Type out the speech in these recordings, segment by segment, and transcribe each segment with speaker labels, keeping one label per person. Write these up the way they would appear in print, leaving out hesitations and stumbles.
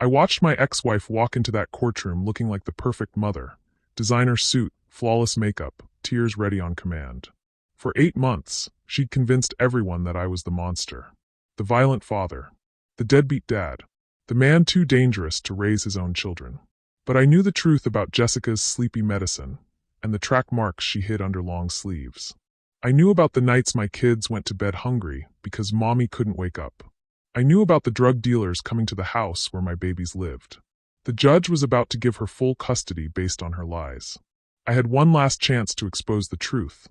Speaker 1: I watched my ex-wife walk into that courtroom looking like the perfect mother. Designer suit, flawless makeup, tears ready on command. For 8 months, she'd convinced everyone that I was the monster. The violent father. The deadbeat dad. The man too dangerous to raise his own children. But I knew the truth about Jessica's sleepy medicine, and the track marks she hid under long sleeves. I knew about the nights my kids went to bed hungry because mommy couldn't wake up. I knew about the drug dealers coming to the house where my babies lived. The judge was about to give her full custody based on her lies. I had one last chance to expose the truth,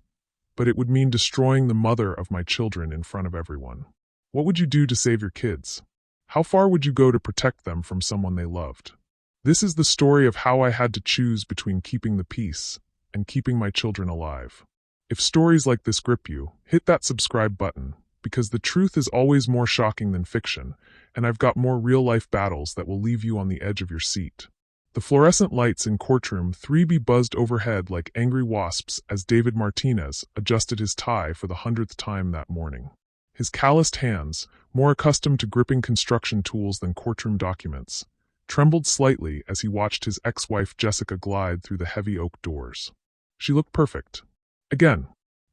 Speaker 1: but it would mean destroying the mother of my children in front of everyone. What would you do to save your kids? How far would you go to protect them from someone they loved? This is the story of how I had to choose between keeping the peace and keeping my children alive. If stories like this grip you, hit that subscribe button, because the truth is always more shocking than fiction, and I've got more real-life battles that will leave you on the edge of your seat. The fluorescent lights in courtroom 3B buzzed overhead like angry wasps as David Martinez adjusted his tie for the 100th time that morning. His calloused hands, more accustomed to gripping construction tools than courtroom documents, trembled slightly as he watched his ex-wife Jessica glide through the heavy oak doors. She looked perfect. Again.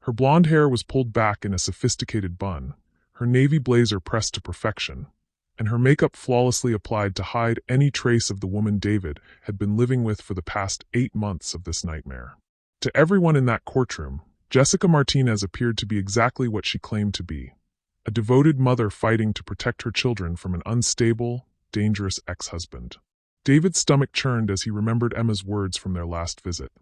Speaker 1: Her blonde hair was pulled back in a sophisticated bun, her navy blazer pressed to perfection, and her makeup flawlessly applied to hide any trace of the woman David had been living with for the past 8 months of this nightmare. To everyone in that courtroom, Jessica Martinez appeared to be exactly what she claimed to be, a devoted mother fighting to protect her children from an unstable, dangerous ex-husband. David's stomach churned as he remembered Emma's words from their last visit.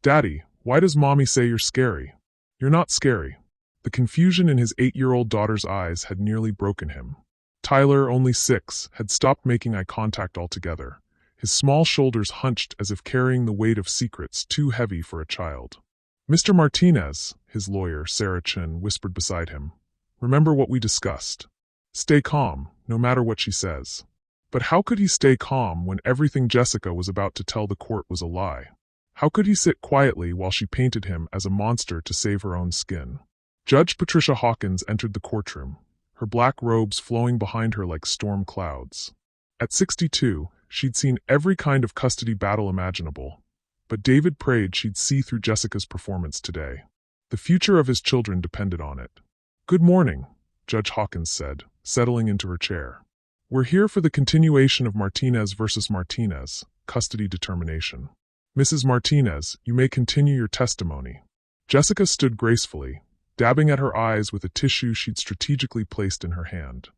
Speaker 1: "Daddy, why does Mommy say you're scary?" "You're not scary." The confusion in his 8-year-old daughter's eyes had nearly broken him. Tyler, only 6, had stopped making eye contact altogether, his small shoulders hunched as if carrying the weight of secrets too heavy for a child. "Mr. Martinez," his lawyer, Sarah Chin, whispered beside him, "remember what we discussed. Stay calm, no matter what she says." But how could he stay calm when everything Jessica was about to tell the court was a lie? How could he sit quietly while she painted him as a monster to save her own skin? Judge Patricia Hawkins entered the courtroom, her black robes flowing behind her like storm clouds. At 62, she'd seen every kind of custody battle imaginable, but David prayed she'd see through Jessica's performance today. The future of his children depended on it. "Good morning," Judge Hawkins said, settling into her chair. "We're here for the continuation of Martinez versus Martinez, custody determination. Mrs. Martinez, you may continue your testimony." Jessica stood gracefully, dabbing at her eyes with a tissue she'd strategically placed in her hand.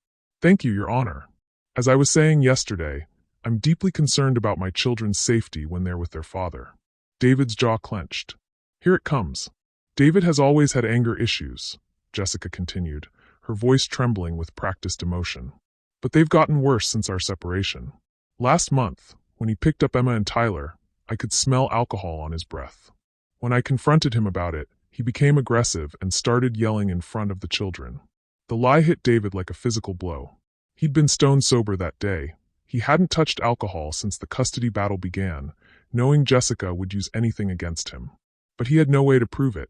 Speaker 1: "Thank you, Your Honor. As I was saying yesterday, I'm deeply concerned about my children's safety when they're with their father." David's jaw clenched. "Here it comes. David has always had anger issues," Jessica continued, her voice trembling with practiced emotion. "But they've gotten worse since our separation. Last month, when he picked up Emma and Tyler, I could smell alcohol on his breath. When I confronted him about it, he became aggressive and started yelling in front of the children. The lie hit David like a physical blow. He'd been stone sober that day. He hadn't touched alcohol since the custody battle began, knowing Jessica would use anything against him. But he had no way to prove it.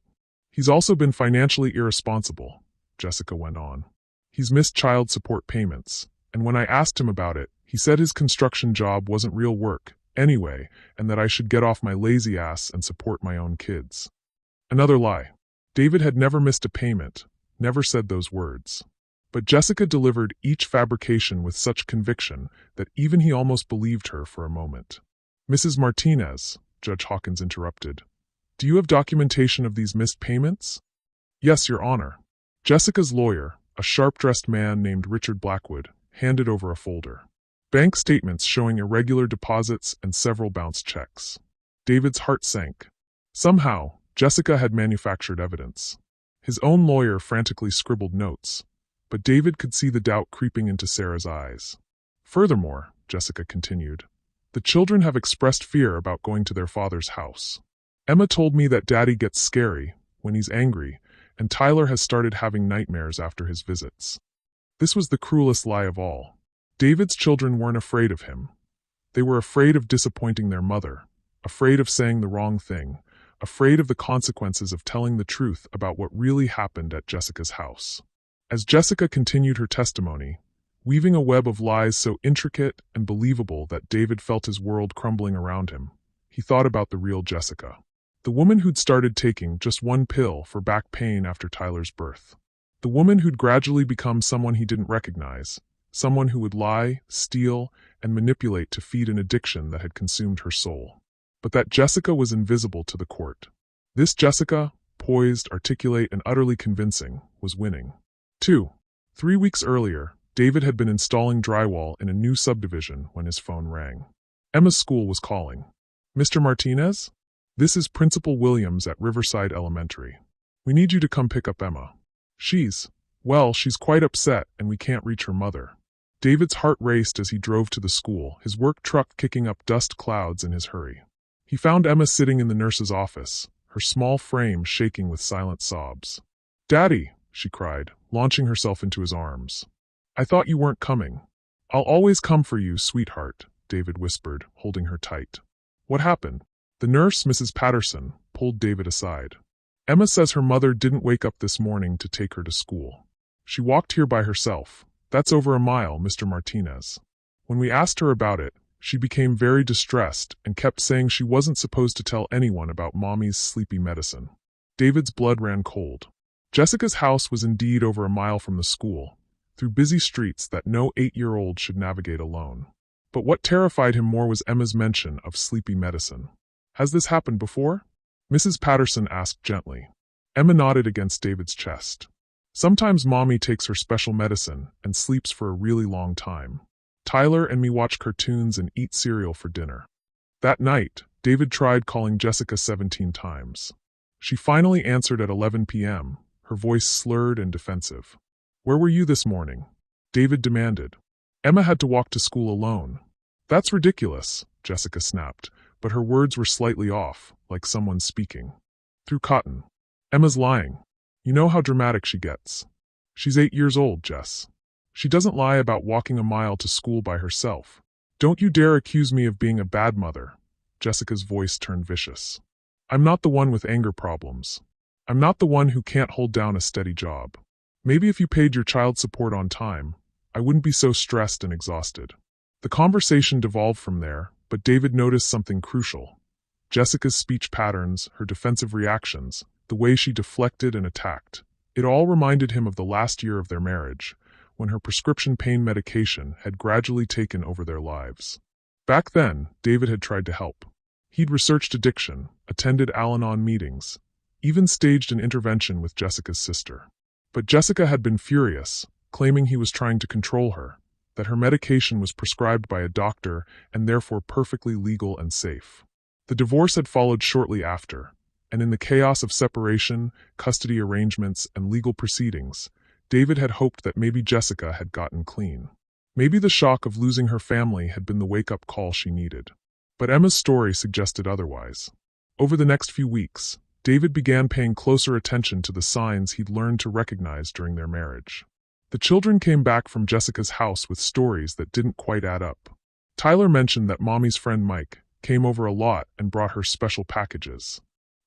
Speaker 1: "He's also been financially irresponsible," Jessica went on. "He's missed child support payments, and when I asked him about it, he said his construction job wasn't real work anyway, and that I should get off my lazy ass and support my own kids." Another lie. David had never missed a payment, never said those words. But Jessica delivered each fabrication with such conviction that even he almost believed her for a moment. "Mrs. Martinez," Judge Hawkins interrupted, "do you have documentation of these missed payments?" "Yes, Your Honor." Jessica's lawyer, a sharp-dressed man named Richard Blackwood, handed over a folder. Bank statements showing irregular deposits and several bounced checks. David's heart sank. Somehow, Jessica had manufactured evidence. His own lawyer frantically scribbled notes, but David could see the doubt creeping into Sarah's eyes. "Furthermore," Jessica continued, "the children have expressed fear about going to their father's house. Emma told me that Daddy gets scary when he's angry, and Tyler has started having nightmares after his visits." This was the cruelest lie of all. David's children weren't afraid of him. They were afraid of disappointing their mother, afraid of saying the wrong thing, afraid of the consequences of telling the truth about what really happened at Jessica's house. As Jessica continued her testimony, weaving a web of lies so intricate and believable that David felt his world crumbling around him. He thought about the real Jessica. The woman who'd started taking just one pill for back pain after Tyler's birth. The woman who'd gradually become someone he didn't recognize, someone who would lie, steal, and manipulate to feed an addiction that had consumed her soul. But that Jessica was invisible to the court. This Jessica, poised, articulate, and utterly convincing, was winning. 2. 3 weeks earlier, David had been installing drywall in a new subdivision when his phone rang. Emma's school was calling. "Mr. Martinez? This is Principal Williams at Riverside Elementary. We need you to come pick up Emma. She's quite upset and we can't reach her mother." David's heart raced as he drove to the school, his work truck kicking up dust clouds in his hurry. He found Emma sitting in the nurse's office, her small frame shaking with silent sobs. "Daddy," she cried, launching herself into his arms. "I thought you weren't coming." "I'll always come for you, sweetheart," David whispered, holding her tight. "What happened?" The nurse, Mrs. Patterson, pulled David aside. "Emma says her mother didn't wake up this morning to take her to school. She walked here by herself. That's over a mile, Mr. Martinez. When we asked her about it, she became very distressed and kept saying she wasn't supposed to tell anyone about Mommy's sleepy medicine." David's blood ran cold. Jessica's house was indeed over a mile from the school, through busy streets that no 8-year-old should navigate alone. But what terrified him more was Emma's mention of sleepy medicine. "Has this happened before?" Mrs. Patterson asked gently. Emma nodded against David's chest. "Sometimes Mommy takes her special medicine and sleeps for a really long time. Tyler and me watch cartoons and eat cereal for dinner." That night, David tried calling Jessica 17 times. She finally answered at 11 p.m., her voice slurred and defensive. "Where were you this morning?" David demanded. "Emma had to walk to school alone." "That's ridiculous," Jessica snapped, but her words were slightly off, like someone speaking through cotton. "Emma's lying. You know how dramatic she gets. She's 8 years old, Jess. She doesn't lie about walking a mile to school by herself. Don't you dare accuse me of being a bad mother." Jessica's voice turned vicious. "I'm not the one with anger problems. I'm not the one who can't hold down a steady job. Maybe if you paid your child support on time, I wouldn't be so stressed and exhausted." The conversation devolved from there, but David noticed something crucial. Jessica's speech patterns, her defensive reactions, the way she deflected and attacked. It all reminded him of the last year of their marriage, when her prescription pain medication had gradually taken over their lives. Back then, David had tried to help. He'd researched addiction, attended Al-Anon meetings, even staged an intervention with Jessica's sister. But Jessica had been furious, claiming he was trying to control her, that her medication was prescribed by a doctor and therefore perfectly legal and safe. The divorce had followed shortly after, and in the chaos of separation, custody arrangements, and legal proceedings, David had hoped that maybe Jessica had gotten clean. Maybe the shock of losing her family had been the wake-up call she needed. But Emma's story suggested otherwise. Over the next few weeks, David began paying closer attention to the signs he'd learned to recognize during their marriage. The children came back from Jessica's house with stories that didn't quite add up. Tyler mentioned that Mommy's friend Mike came over a lot and brought her special packages.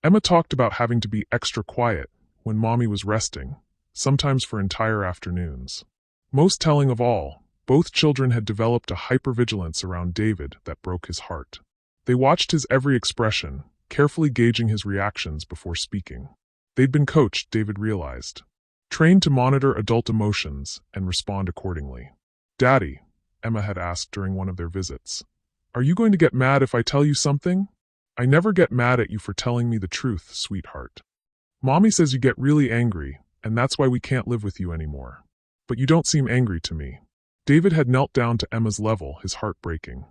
Speaker 1: Emma talked about having to be extra quiet when Mommy was resting, sometimes for entire afternoons. Most telling of all, both children had developed a hypervigilance around David that broke his heart. They watched his every expression, carefully gauging his reactions before speaking. They'd been coached, David realized, trained to monitor adult emotions and respond accordingly. "Daddy," Emma had asked during one of their visits, "are you going to get mad if I tell you something?" "I never get mad at you for telling me the truth, sweetheart. Mommy says you get really angry, and that's why we can't live with you anymore. But you don't seem angry to me." David had knelt down to Emma's level, his heart breaking.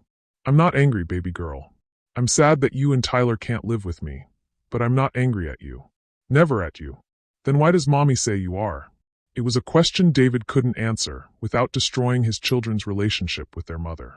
Speaker 1: "I'm not angry, baby girl. I'm sad that you and Tyler can't live with me, but I'm not angry at you. Never at you." "Then why does Mommy say you are?" It was a question David couldn't answer without destroying his children's relationship with their mother.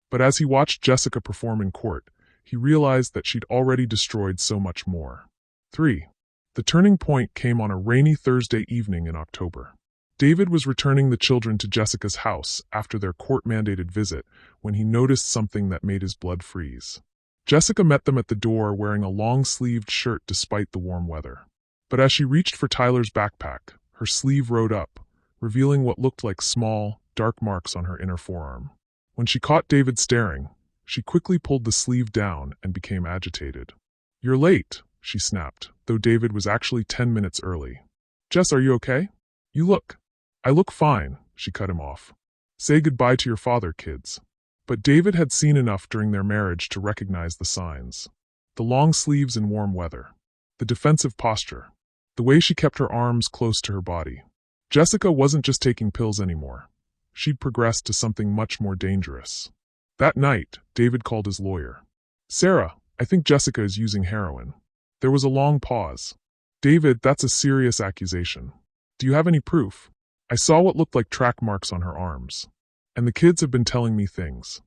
Speaker 1: But as he watched Jessica perform in court, he realized that she'd already destroyed so much more. 3. The turning point came on a rainy Thursday evening in October. David was returning the children to Jessica's house after their court-mandated visit when he noticed something that made his blood freeze. Jessica met them at the door wearing a long-sleeved shirt despite the warm weather. But as she reached for Tyler's backpack, her sleeve rode up, revealing what looked like small, dark marks on her inner forearm. When she caught David staring, she quickly pulled the sleeve down and became agitated. "You're late," she snapped, though David was actually 10 minutes early. "Jess, are you okay? You look." "I look fine," she cut him off. "Say goodbye to your father, kids." But David had seen enough during their marriage to recognize the signs. The long sleeves in warm weather. The defensive posture. The way she kept her arms close to her body. Jessica wasn't just taking pills anymore. She'd progressed to something much more dangerous. That night, David called his lawyer. "Sarah, I think Jessica is using heroin." There was a long pause. "David, that's a serious accusation. Do you have any proof?" "I saw what looked like track marks on her arms. And the kids have been telling me things.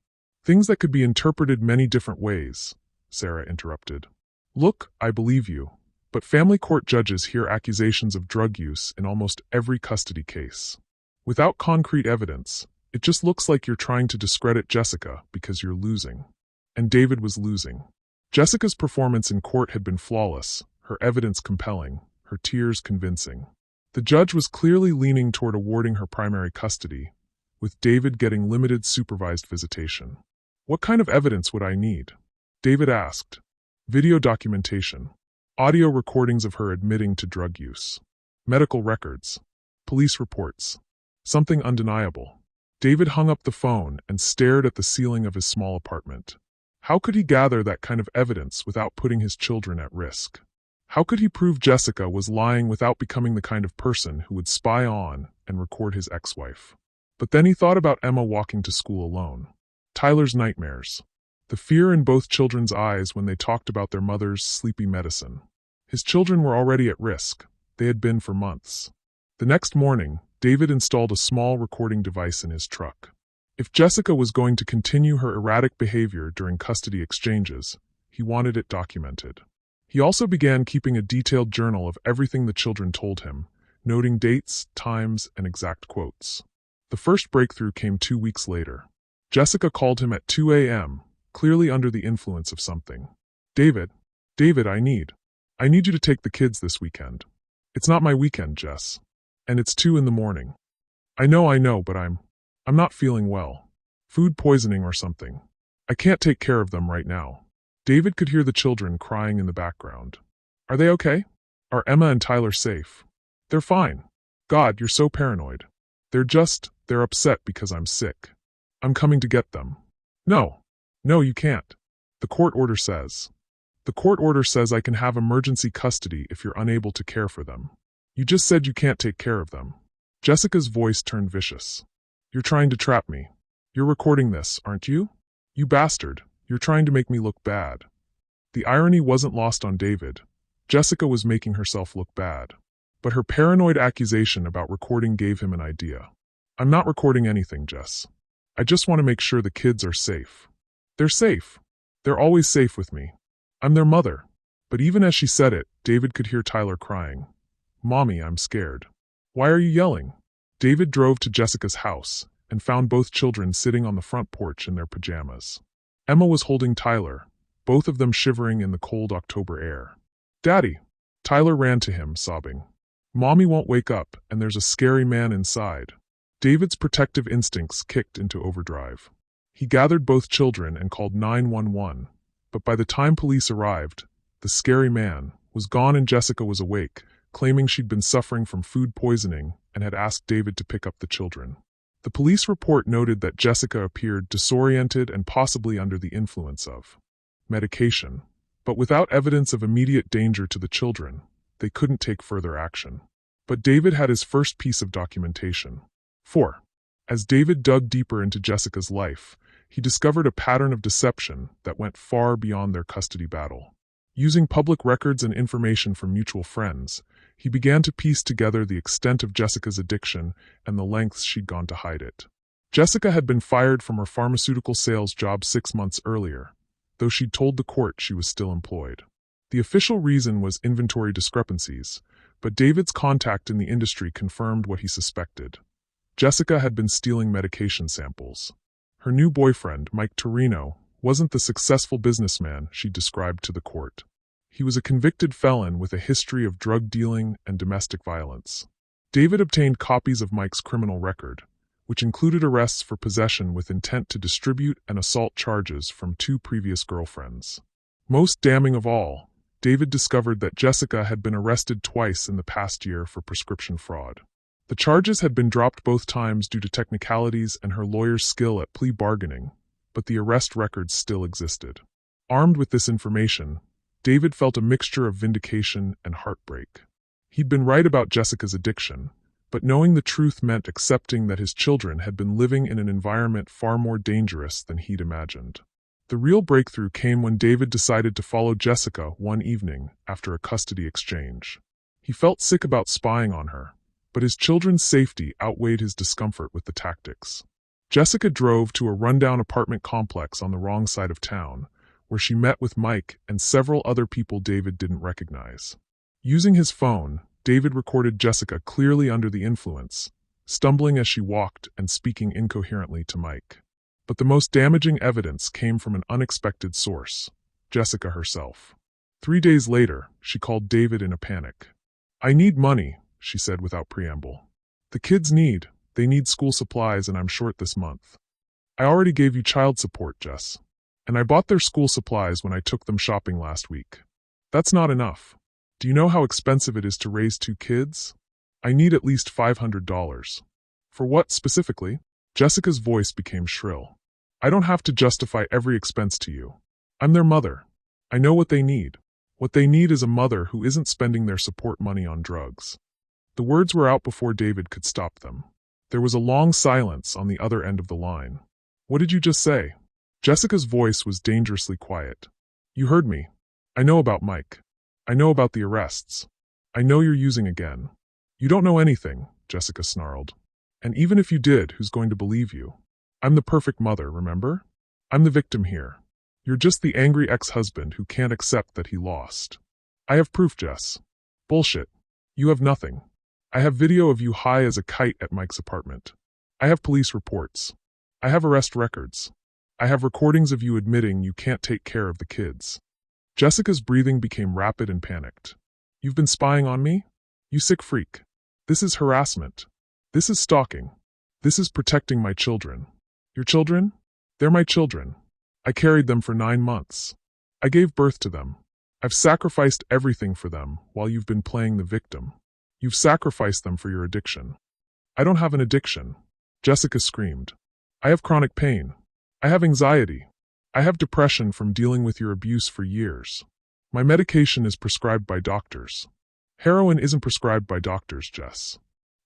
Speaker 1: Things that could be interpreted many different ways," Sarah interrupted. "Look, I believe you. But family court judges hear accusations of drug use in almost every custody case. Without concrete evidence, it just looks like you're trying to discredit Jessica because you're losing." And David was losing. Jessica's performance in court had been flawless, her evidence compelling, her tears convincing. The judge was clearly leaning toward awarding her primary custody, with David getting limited supervised visitation. "What kind of evidence would I need?" David asked. "Video documentation. Audio recordings of her admitting to drug use. Medical records. Police reports. Something undeniable." David hung up the phone and stared at the ceiling of his small apartment. How could he gather that kind of evidence without putting his children at risk? How could he prove Jessica was lying without becoming the kind of person who would spy on and record his ex-wife? But then he thought about Emma walking to school alone. Tyler's nightmares. The fear in both children's eyes when they talked about their mother's sleepy medicine. His children were already at risk. They had been for months. The next morning, David installed a small recording device in his truck. If Jessica was going to continue her erratic behavior during custody exchanges, he wanted it documented. He also began keeping a detailed journal of everything the children told him, noting dates, times, and exact quotes. The first breakthrough came 2 weeks later. Jessica called him at 2 a.m., clearly under the influence of something. David, I need you to take the kids this weekend." "It's not my weekend, Jess. And it's 2 in the morning." I know, but I'm not feeling well. Food poisoning or something. I can't take care of them right now." David could hear the children crying in the background. "Are they okay? Are Emma and Tyler safe?" "They're fine. God, you're so paranoid. They're upset because I'm sick. I'm coming to get them." No, you can't. The court order says I can have emergency custody if you're unable to care for them. You just said you can't take care of them." Jessica's voice turned vicious. "You're trying to trap me. You're recording this, aren't you? You bastard, you're trying to make me look bad." The irony wasn't lost on David. Jessica was making herself look bad. But her paranoid accusation about recording gave him an idea. "I'm not recording anything, Jess. I just want to make sure the kids are safe." "They're safe. They're always safe with me. I'm their mother." But even as she said it, David could hear Tyler crying. "Mommy, I'm scared." "Why are you yelling?" David drove to Jessica's house and found both children sitting on the front porch in their pajamas. Emma was holding Tyler, both of them shivering in the cold October air. "Daddy!" Tyler ran to him, sobbing. "Mommy won't wake up, and there's a scary man inside." David's protective instincts kicked into overdrive. He gathered both children and called 911, but by the time police arrived, the scary man was gone and Jessica was awake, claiming she'd been suffering from food poisoning and had asked David to pick up the children. The police report noted that Jessica appeared disoriented and possibly under the influence of medication, but without evidence of immediate danger to the children, they couldn't take further action. But David had his first piece of documentation. 4. As David dug deeper into Jessica's life, he discovered a pattern of deception that went far beyond their custody battle. Using public records and information from mutual friends, he began to piece together the extent of Jessica's addiction and the lengths she'd gone to hide it. Jessica had been fired from her pharmaceutical sales job 6 months earlier, though she'd told the court she was still employed. The official reason was inventory discrepancies, but David's contact in the industry confirmed what he suspected. Jessica had been stealing medication samples. Her new boyfriend, Mike Torino, wasn't the successful businessman she described to the court. He was a convicted felon with a history of drug dealing and domestic violence. David obtained copies of Mike's criminal record, which included arrests for possession with intent to distribute and assault charges from 2 previous girlfriends. Most damning of all, David discovered that Jessica had been arrested twice in the past year for prescription fraud. The charges had been dropped both times due to technicalities and her lawyer's skill at plea bargaining, but the arrest records still existed. Armed with this information, David felt a mixture of vindication and heartbreak. He'd been right about Jessica's addiction, but knowing the truth meant accepting that his children had been living in an environment far more dangerous than he'd imagined. The real breakthrough came when David decided to follow Jessica one evening after a custody exchange. He felt sick about spying on her, but his children's safety outweighed his discomfort with the tactics. Jessica drove to a rundown apartment complex on the wrong side of town, where she met with Mike and several other people David didn't recognize. Using his phone, David recorded Jessica clearly under the influence, stumbling as she walked and speaking incoherently to Mike. But the most damaging evidence came from an unexpected source, Jessica herself. 3 days later, she called David in a panic. "I need money," she said without preamble. "The kids they need school supplies and I'm short this month. I already gave you child support, Jess. And I bought their school supplies when I took them shopping last week. That's not enough. Do you know how expensive it is to raise 2 kids? I need at least $500. For what specifically?" Jessica's voice became shrill. "I don't have to justify every expense to you. I'm their mother. I know what they need. What they need is a mother who isn't spending their support money on drugs." The words were out before David could stop them. There was a long silence on the other end of the line. "What did you just say?" Jessica's voice was dangerously quiet. "You heard me. I know about Mike. I know about the arrests. I know you're using again." "You don't know anything," Jessica snarled. "And even if you did, who's going to believe you? I'm the perfect mother, remember? I'm the victim here. You're just the angry ex-husband who can't accept that he lost." "I have proof, Jess." "Bullshit. You have nothing. I have video of you high as a kite at Mike's apartment. I have police reports. I have arrest records. I have recordings of you admitting you can't take care of the kids." Jessica's breathing became rapid and panicked. "You've been spying on me? You sick freak. This is harassment. This is stalking. This is protecting my children." "Your children? They're my children. I carried them for 9 months. I gave birth to them. I've sacrificed everything for them while you've been playing the victim. You've sacrificed them for your addiction." "I don't have an addiction," Jessica screamed. "I have chronic pain. I have anxiety. I have depression from dealing with your abuse for years. My medication is prescribed by doctors. Heroin isn't prescribed by doctors, Jess."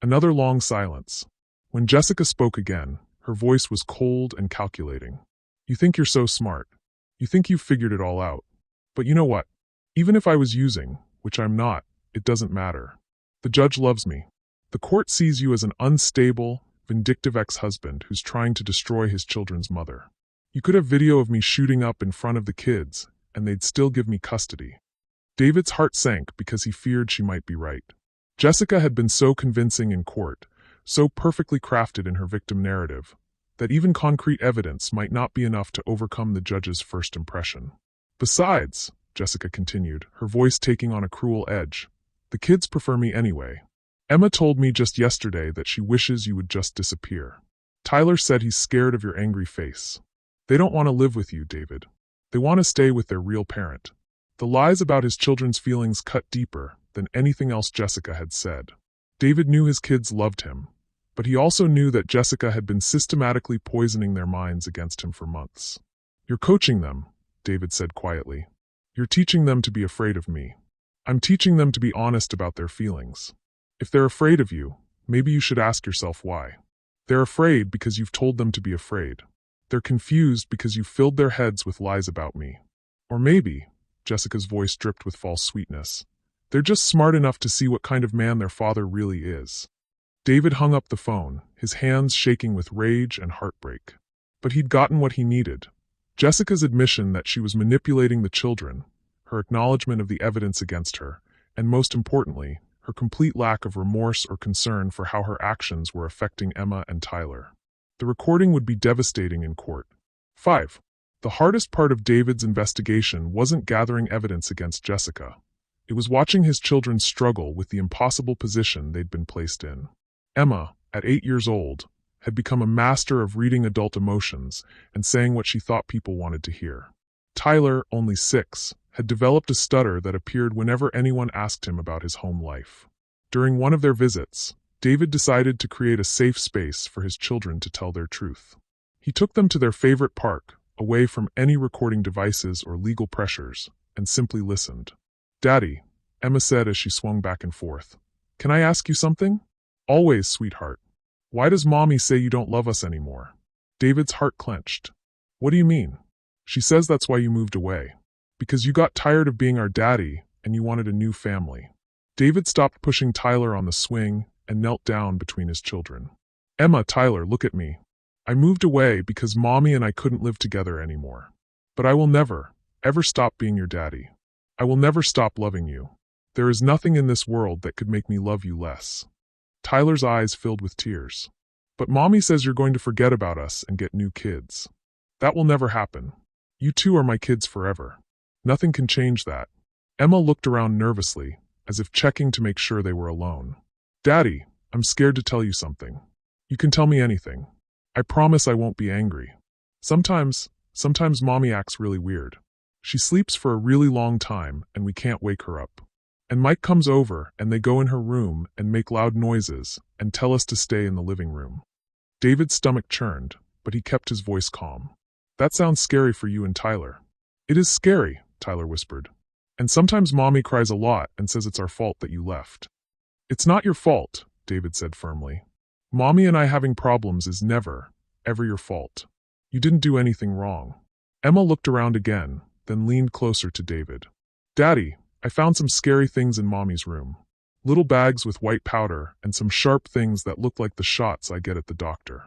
Speaker 1: Another long silence. When Jessica spoke again, her voice was cold and calculating. "You think you're so smart. You think you've figured it all out. But you know what? Even if I was using, which I'm not, it doesn't matter. The judge loves me. The court sees you as an unstable, vindictive ex-husband who's trying to destroy his children's mother. You could have video of me shooting up in front of the kids, and they'd still give me custody." David's heart sank because he feared she might be right. Jessica had been so convincing in court, so perfectly crafted in her victim narrative, that even concrete evidence might not be enough to overcome the judge's first impression. "Besides," Jessica continued, her voice taking on a cruel edge, "the kids prefer me anyway. Emma told me just yesterday that she wishes you would just disappear. Tyler said he's scared of your angry face. They don't want to live with you, David. They want to stay with their real parent." The lies about his children's feelings cut deeper than anything else Jessica had said. David knew his kids loved him, but he also knew that Jessica had been systematically poisoning their minds against him for months. "You're coaching them," David said quietly. "You're teaching them to be afraid of me. I'm teaching them to be honest about their feelings. If they're afraid of you, maybe you should ask yourself why. They're afraid because you've told them to be afraid. They're confused because you filled their heads with lies about me. Or maybe," Jessica's voice dripped with false sweetness, "they're just smart enough to see what kind of man their father really is." David hung up the phone, his hands shaking with rage and heartbreak. But he'd gotten what he needed. Jessica's admission that she was manipulating the children, her acknowledgement of the evidence against her, and most importantly, her complete lack of remorse or concern for how her actions were affecting Emma and Tyler. The recording would be devastating in court. 5. The hardest part of David's investigation wasn't gathering evidence against Jessica. It was watching his children struggle with the impossible position they'd been placed in. Emma, at 8 years old, had become a master of reading adult emotions and saying what she thought people wanted to hear. Tyler, only 6, had developed a stutter that appeared whenever anyone asked him about his home life. During one of their visits, David decided to create a safe space for his children to tell their truth. He took them to their favorite park, away from any recording devices or legal pressures, and simply listened. "Daddy," Emma said as she swung back and forth, "can I ask you something?" "Always, sweetheart." "Why does Mommy say you don't love us anymore?" David's heart clenched. "What do you mean?" "She says that's why you moved away. Because you got tired of being our daddy and you wanted a new family." David stopped pushing Tyler on the swing and knelt down between his children. "Emma, Tyler, look at me. I moved away because Mommy and I couldn't live together anymore. But I will never, ever stop being your daddy. I will never stop loving you. There is nothing in this world that could make me love you less." Tyler's eyes filled with tears. "But Mommy says you're going to forget about us and get new kids." "That will never happen. You two are my kids forever. Nothing can change that." Emma looked around nervously, as if checking to make sure they were alone. "Daddy, I'm scared to tell you something." "You can tell me anything. I promise I won't be angry." Sometimes Mommy acts really weird. She sleeps for a really long time and we can't wake her up. And Mike comes over and they go in her room and make loud noises and tell us to stay in the living room." David's stomach churned, but he kept his voice calm. "That sounds scary for you and Tyler." "It is scary," Tyler whispered. "And sometimes Mommy cries a lot and says it's our fault that you left." "It's not your fault," David said firmly. "Mommy and I having problems is never, ever your fault. You didn't do anything wrong." Emma looked around again, then leaned closer to David. "Daddy, I found some scary things in Mommy's room. Little bags with white powder and some sharp things that looked like the shots I get at the doctor."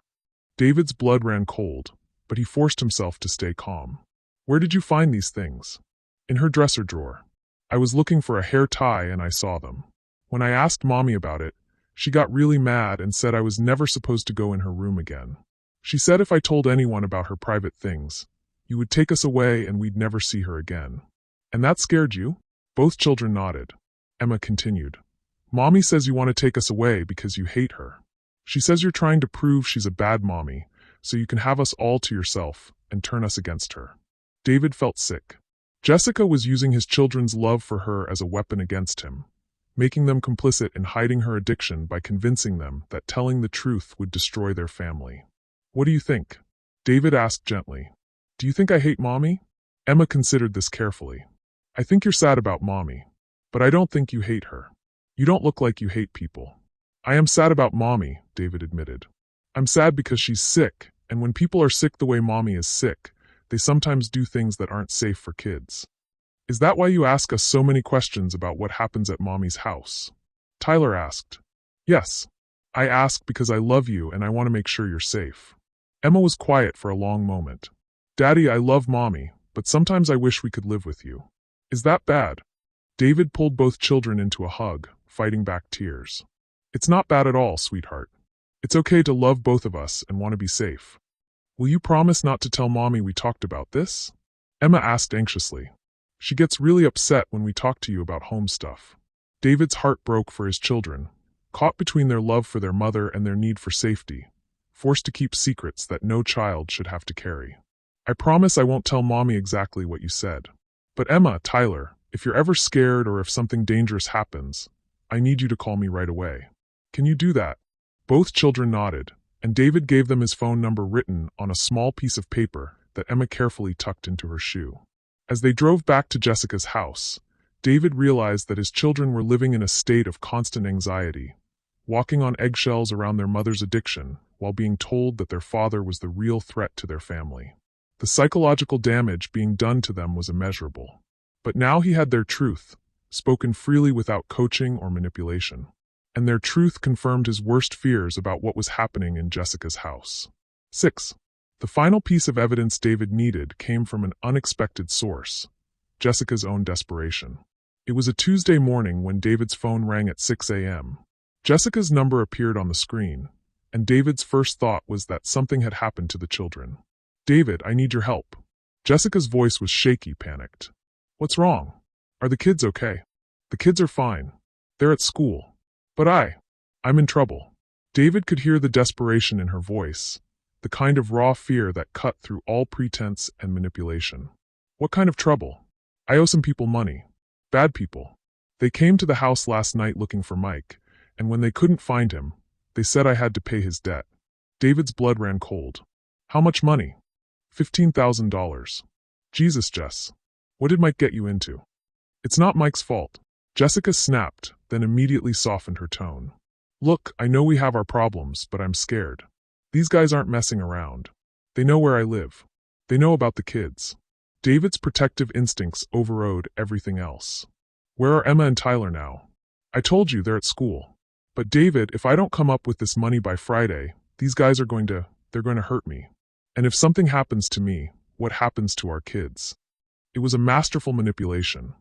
Speaker 1: David's blood ran cold, but he forced himself to stay calm. "Where did you find these things?" "In her dresser drawer. I was looking for a hair tie and I saw them. When I asked Mommy about it, she got really mad and said I was never supposed to go in her room again. She said if I told anyone about her private things, you would take us away and we'd never see her again." "And that scared you?" Both children nodded. Emma continued. "Mommy says you want to take us away because you hate her. She says you're trying to prove she's a bad mommy, so you can have us all to yourself and turn us against her." David felt sick. Jessica was using his children's love for her as a weapon against him, making them complicit in hiding her addiction by convincing them that telling the truth would destroy their family. "What do you think?" David asked gently. "Do you think I hate Mommy?" Emma considered this carefully. "I think you're sad about Mommy, but I don't think you hate her. You don't look like you hate people." "I am sad about Mommy," David admitted. "I'm sad because she's sick, and when people are sick the way Mommy is sick, they sometimes do things that aren't safe for kids." "Is that why you ask us so many questions about what happens at Mommy's house?" Tyler asked. "Yes. I ask because I love you and I want to make sure you're safe." Emma was quiet for a long moment. "Daddy, I love Mommy, but sometimes I wish we could live with you." "Is that bad?" David pulled both children into a hug, fighting back tears. "It's not bad at all, sweetheart. It's okay to love both of us and want to be safe. Will you promise not to tell Mommy we talked about this?" Emma asked anxiously. "She gets really upset when we talk to you about home stuff." David's heart broke for his children, caught between their love for their mother and their need for safety, forced to keep secrets that no child should have to carry. "I promise I won't tell Mommy exactly what you said. But Emma, Tyler, if you're ever scared or if something dangerous happens, I need you to call me right away. Can you do that?" Both children nodded, and David gave them his phone number written on a small piece of paper that Emma carefully tucked into her shoe. As they drove back to Jessica's house, David realized that his children were living in a state of constant anxiety, walking on eggshells around their mother's addiction while being told that their father was the real threat to their family. The psychological damage being done to them was immeasurable. But now he had their truth, spoken freely without coaching or manipulation. And their truth confirmed his worst fears about what was happening in Jessica's house. 6. The final piece of evidence David needed came from an unexpected source: Jessica's own desperation. It was a Tuesday morning when David's phone rang at 6 a.m. Jessica's number appeared on the screen, and David's first thought was that something had happened to the children. "David, I need your help." Jessica's voice was shaky, panicked. "What's wrong? Are the kids okay?" "The kids are fine. They're at school. But I'm in trouble." David could hear the desperation in her voice, the kind of raw fear that cut through all pretense and manipulation. What kind of trouble? I owe some people money. Bad people. They came to the house last night looking for Mike, and when they couldn't find him, they said I had to pay his debt. David's blood ran cold. How much money? $15,000. Jesus, Jess. What did Mike get you into? It's not Mike's fault. Jessica snapped, then immediately softened her tone. Look, I know we have our problems, but I'm scared. These guys aren't messing around. They know where I live. They know about the kids. David's protective instincts overrode everything else. Where are Emma and Tyler now? I told you they're at school. But David, if I don't come up with this money by Friday, these guys are going to hurt me. And if something happens to me, what happens to our kids? It was a masterful manipulation.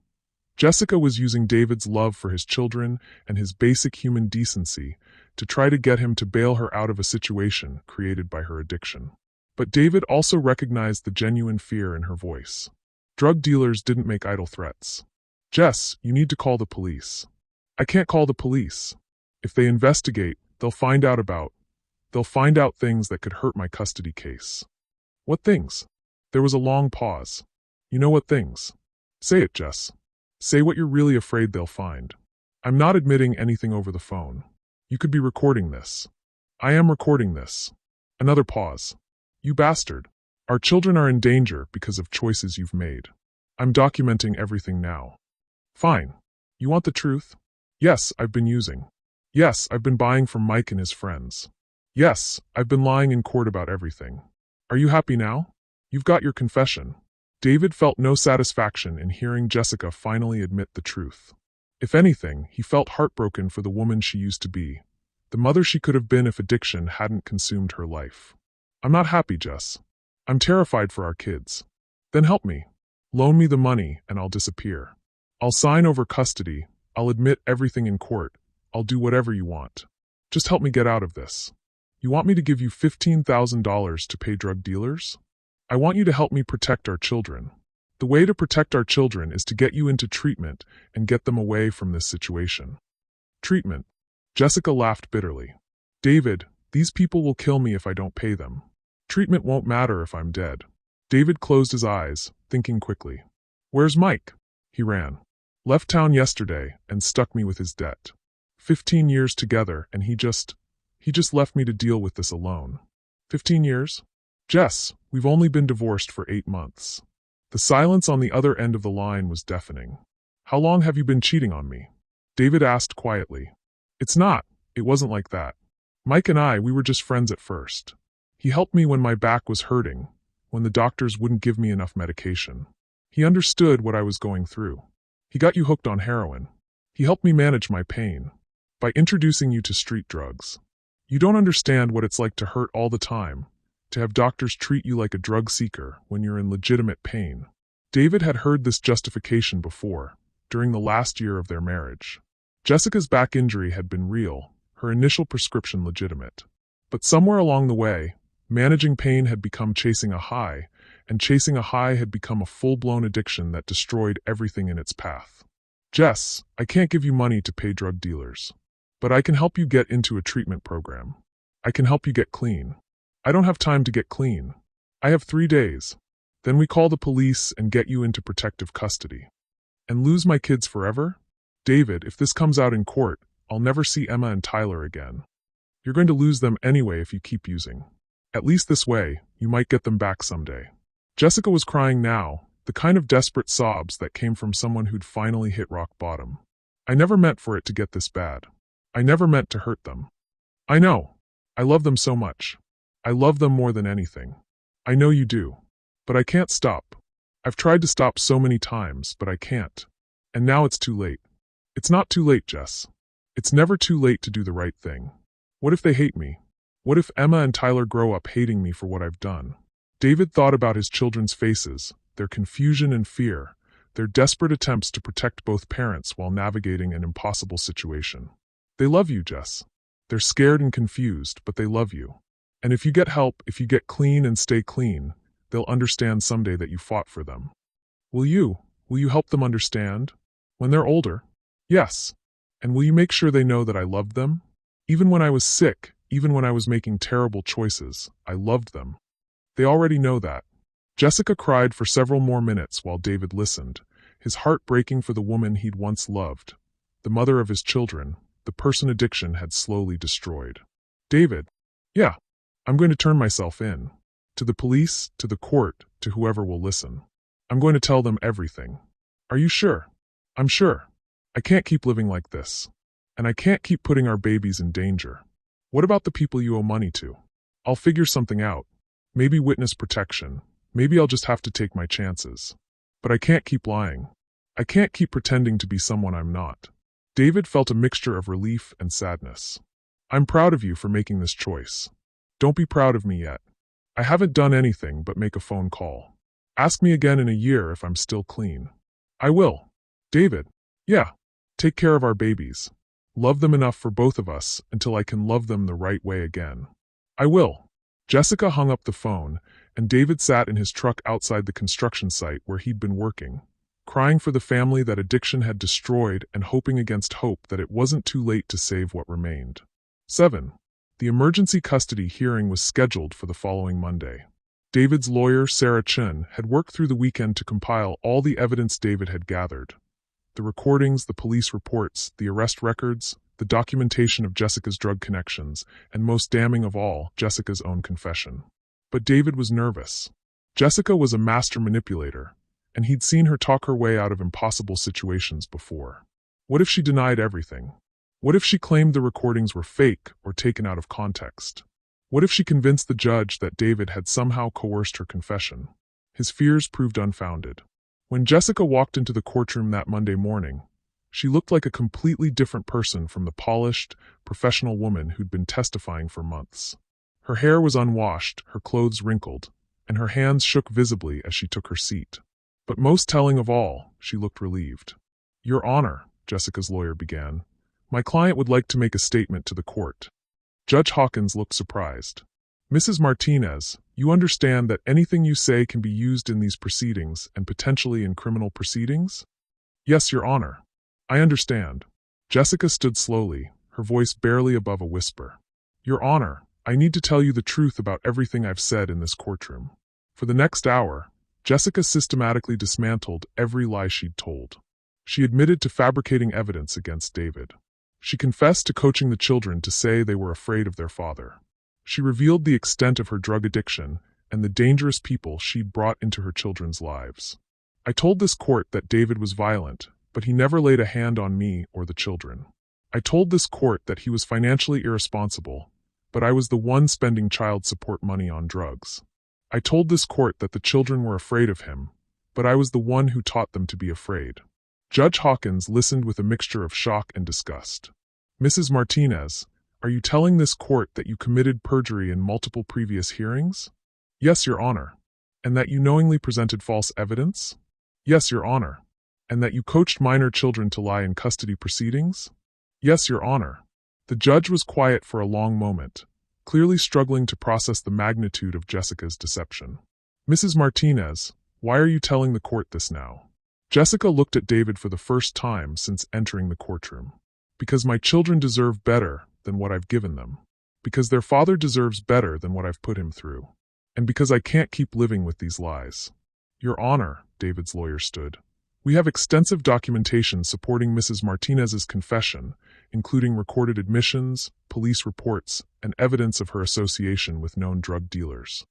Speaker 1: Jessica was using David's love for his children and his basic human decency to try to get him to bail her out of a situation created by her addiction. But David also recognized the genuine fear in her voice. Drug dealers didn't make idle threats. Jess, you need to call the police. I can't call the police. If they investigate, they'll find out things that could hurt my custody case. What things? There was a long pause. You know what things? Say it, Jess. Say what you're really afraid they'll find. I'm not admitting anything over the phone. You could be recording this. I am recording this. Another pause. You bastard. Our children are in danger because of choices you've made. I'm documenting everything now. Fine. You want the truth? Yes, I've been using. Yes, I've been buying from Mike and his friends. Yes, I've been lying in court about everything. Are you happy now? You've got your confession. David felt no satisfaction in hearing Jessica finally admit the truth. If anything, he felt heartbroken for the woman she used to be, the mother she could have been if addiction hadn't consumed her life. I'm not happy, Jess. I'm terrified for our kids. Then help me. Loan me the money and I'll disappear. I'll sign over custody. I'll admit everything in court. I'll do whatever you want. Just help me get out of this. You want me to give you $15,000 to pay drug dealers? I want you to help me protect our children. The way to protect our children is to get you into treatment and get them away from this situation. Treatment. Jessica laughed bitterly. David, these people will kill me if I don't pay them. Treatment won't matter if I'm dead. David closed his eyes, thinking quickly. Where's Mike? He ran. Left town yesterday and stuck me with his debt. 15 years together and he just left me to deal with this alone. 15 years? Jess, we've only been divorced for 8 months. The silence on the other end of the line was deafening. How long have you been cheating on me? David asked quietly. It wasn't like that. Mike and we were just friends at first. He helped me when my back was hurting, when the doctors wouldn't give me enough medication. He understood what I was going through. He got you hooked on heroin. He helped me manage my pain by introducing you to street drugs. You don't understand what it's like to hurt all the time, to have doctors treat you like a drug seeker when you're in legitimate pain. David had heard this justification before, during the last year of their marriage. Jessica's back injury had been real, her initial prescription legitimate. But somewhere along the way, managing pain had become chasing a high, and chasing a high had become a full-blown addiction that destroyed everything in its path. Jess, I can't give you money to pay drug dealers. But I can help you get into a treatment program. I can help you get clean. I don't have time to get clean. I have 3 days. Then we call the police and get you into protective custody. And lose my kids forever? David, if this comes out in court, I'll never see Emma and Tyler again. You're going to lose them anyway if you keep using. At least this way, you might get them back someday. Jessica was crying now, the kind of desperate sobs that came from someone who'd finally hit rock bottom. I never meant for it to get this bad. I never meant to hurt them. I know. I love them so much. I love them more than anything. I know you do. But I can't stop. I've tried to stop so many times, but I can't. And now it's too late. It's not too late, Jess. It's never too late to do the right thing. What if they hate me? What if Emma and Tyler grow up hating me for what I've done? David thought about his children's faces, their confusion and fear, their desperate attempts to protect both parents while navigating an impossible situation. They love you, Jess. They're scared and confused, but they love you. And if you get help, if you get clean and stay clean, they'll understand someday that you fought for them. Will you help them understand? When they're older? Yes. And will you make sure they know that I loved them? Even when I was sick, Even when I was making terrible choices, I loved them. They already know that. Jessica cried for several more minutes while David listened, his heart breaking for the woman he'd once loved, the mother of his children, the person addiction had slowly destroyed. David, yeah, I'm going to turn myself in. To the police, to the court, to whoever will listen. I'm going to tell them everything. Are you sure? I'm sure. I can't keep living like this. And I can't keep putting our babies in danger. What about the people you owe money to? I'll figure something out. Maybe witness protection. Maybe I'll just have to take my chances. But I can't keep lying. I can't keep pretending to be someone I'm not. David felt a mixture of relief and sadness. I'm proud of you for making this choice. Don't be proud of me yet. I haven't done anything but make a phone call. Ask me again in a year if I'm still clean. I will. David, yeah, take care of our babies. Love them enough for both of us until I can love them the right way again. I will. Jessica hung up the phone, and David sat in his truck outside the construction site where he'd been working, crying for the family that addiction had destroyed and hoping against hope that it wasn't too late to save what remained. 7. The emergency custody hearing was scheduled for the following Monday. David's lawyer, Sarah Chun, had worked through the weekend to compile all the evidence David had gathered. The recordings, the police reports, the arrest records, the documentation of Jessica's drug connections, and most damning of all, Jessica's own confession. But David was nervous. Jessica was a master manipulator, and he'd seen her talk her way out of impossible situations before. What if she denied everything? What if she claimed the recordings were fake or taken out of context? What if she convinced the judge that David had somehow coerced her confession? His fears proved unfounded. When Jessica walked into the courtroom that Monday morning, she looked like a completely different person from the polished, professional woman who'd been testifying for months. Her hair was unwashed, her clothes wrinkled, and her hands shook visibly as she took her seat. But most telling of all, she looked relieved. Your Honor, Jessica's lawyer began, my client would like to make a statement to the court. Judge Hawkins looked surprised. Mrs. Martinez, you understand that anything you say can be used in these proceedings and potentially in criminal proceedings? Yes, Your Honor. I understand. Jessica stood slowly, her voice barely above a whisper. Your Honor, I need to tell you the truth about everything I've said in this courtroom. For the next hour, Jessica systematically dismantled every lie she'd told. She admitted to fabricating evidence against David. She confessed to coaching the children to say they were afraid of their father. She revealed the extent of her drug addiction and the dangerous people she'd brought into her children's lives. I told this court that David was violent, but he never laid a hand on me or the children. I told this court that he was financially irresponsible, but I was the one spending child support money on drugs. I told this court that the children were afraid of him, but I was the one who taught them to be afraid. Judge Hawkins listened with a mixture of shock and disgust. Mrs. Martinez, are you telling this court that you committed perjury in multiple previous hearings? Yes, Your Honor. And that you knowingly presented false evidence? Yes, Your Honor. And that you coached minor children to lie in custody proceedings? Yes, Your Honor. The judge was quiet for a long moment, clearly struggling to process the magnitude of Jessica's deception. Mrs. Martinez, why are you telling the court this now? Jessica looked at David for the first time since entering the courtroom. Because my children deserve better than what I've given them. Because their father deserves better than what I've put him through. And because I can't keep living with these lies. Your Honor, David's lawyer stood. We have extensive documentation supporting Mrs. Martinez's confession, including recorded admissions, police reports, and evidence of her association with known drug dealers.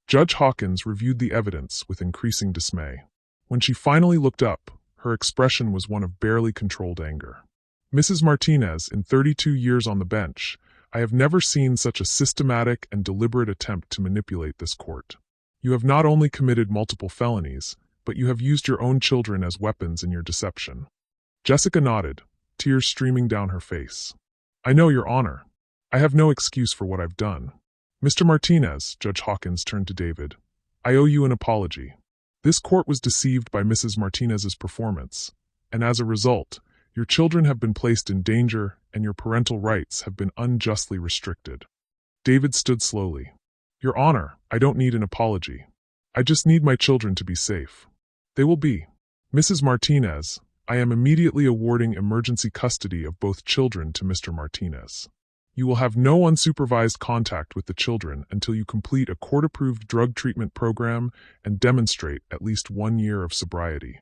Speaker 1: Judge Hawkins reviewed the evidence with increasing dismay. When she finally looked up, her expression was one of barely controlled anger. Mrs. Martinez, in 32 years on the bench, I have never seen such a systematic and deliberate attempt to manipulate this court. You have not only committed multiple felonies, but you have used your own children as weapons in your deception. Jessica nodded, tears streaming down her face. I know, Your Honor. I have no excuse for what I've done. Mr. Martinez, Judge Hawkins turned to David, I owe you an apology. This court was deceived by Mrs. Martinez's performance, and as a result, your children have been placed in danger and your parental rights have been unjustly restricted. David stood slowly. Your Honor, I don't need an apology. I just need my children to be safe. They will be. Mrs. Martinez, I am immediately awarding emergency custody of both children to Mr. Martinez. You will have no unsupervised contact with the children until you complete a court-approved drug treatment program and demonstrate at least 1 year of sobriety.